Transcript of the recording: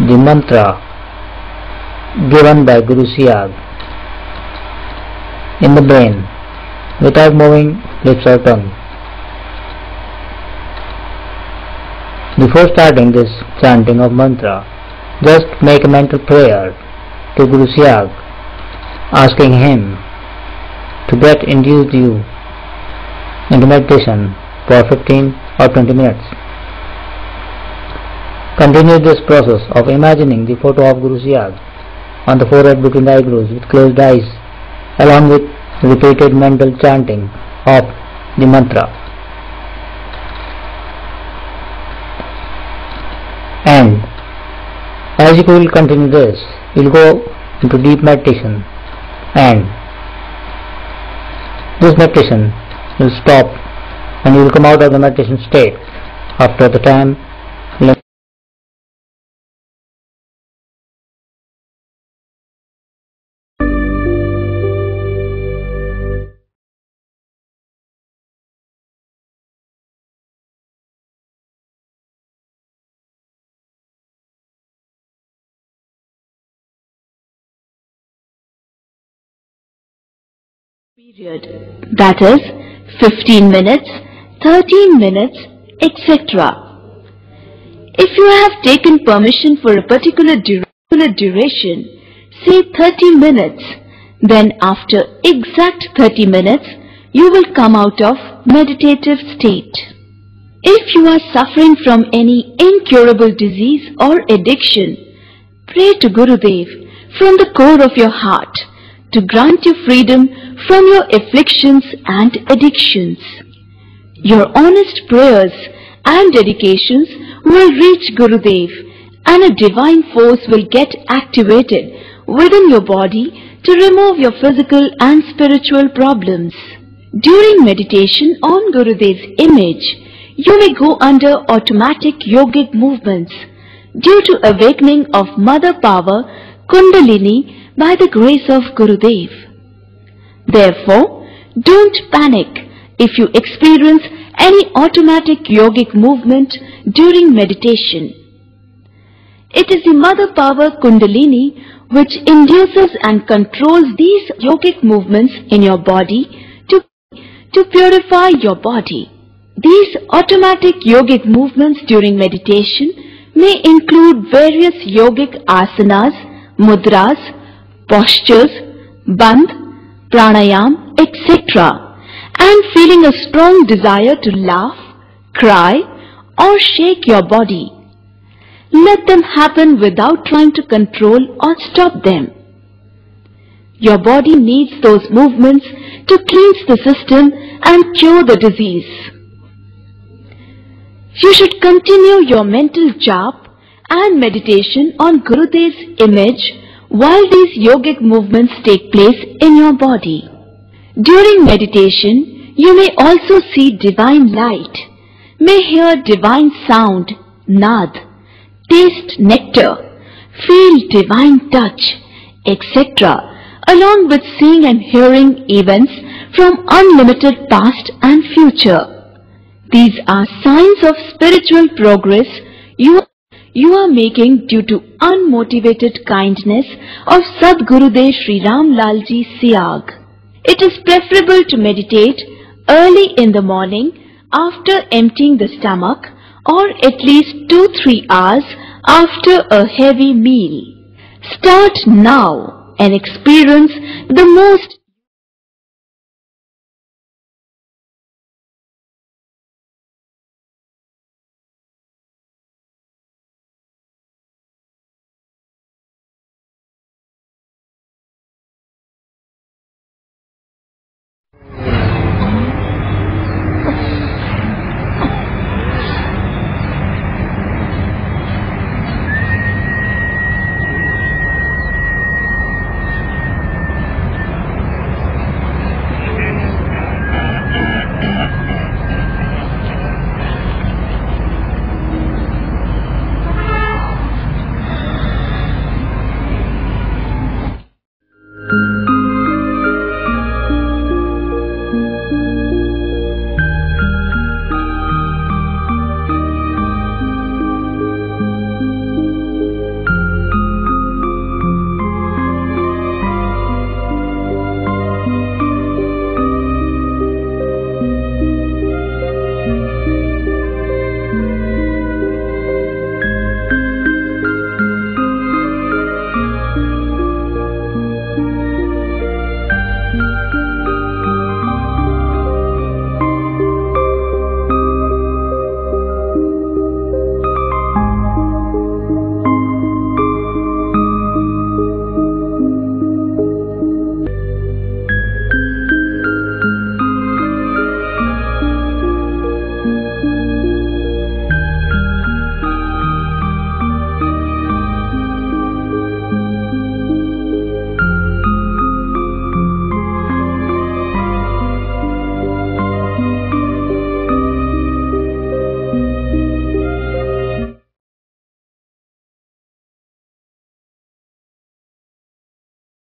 the mantra given by Guru Siag in the brain without moving lips or tongue. Before starting this chanting of mantra, just make a mental prayer to Guru Siag, asking him to get induced you into meditation for 15 or 20 minutes. Continue this process of imagining the photo of Guru Siag on the forehead between the eyebrows with closed eyes, along with repeated mental chanting of the mantra. And as you will continue this, you will go into deep meditation, and this meditation will stop and you will come out of the meditation state after the time limit. Period, that is 15 minutes, 13 minutes, etc. If you have taken permission for a particular duration, say 30 minutes, then after exact 30 minutes, you will come out of meditative state. If you are suffering from any incurable disease or addiction, pray to Gurudev from the core of your heart to grant you freedom from your afflictions and addictions. Your honest prayers and dedications will reach Gurudev, and a divine force will get activated within your body to remove your physical and spiritual problems. During meditation on Gurudev's image, you may go under automatic yogic movements due to awakening of Mother Power Kundalini by the grace of Gurudev. Therefore, don't panic if you experience any automatic yogic movement during meditation. It is the Mother Power Kundalini which induces and controls these yogic movements in your body to purify your body. These automatic yogic movements during meditation may include various yogic asanas, mudras, postures, bandh, pranayam, etc., and feeling a strong desire to laugh, cry, or shake your body. Let them happen without trying to control or stop them. Your body needs those movements to cleanse the system and cure the disease. You should continue your mental jap and meditation on Gurudev's image while these yogic movements take place in your body. During meditation, you may also see divine light, may hear divine sound, nad, taste nectar, feel divine touch, etc., along with seeing and hearing events from unlimited past and future. These are signs of spiritual progress you are making due to unmotivated kindness of Sadgurudev Sri Ram Lalji Siag. It is preferable to meditate early in the morning after emptying the stomach, or at least 2-3 hours after a heavy meal. Start now and experience the most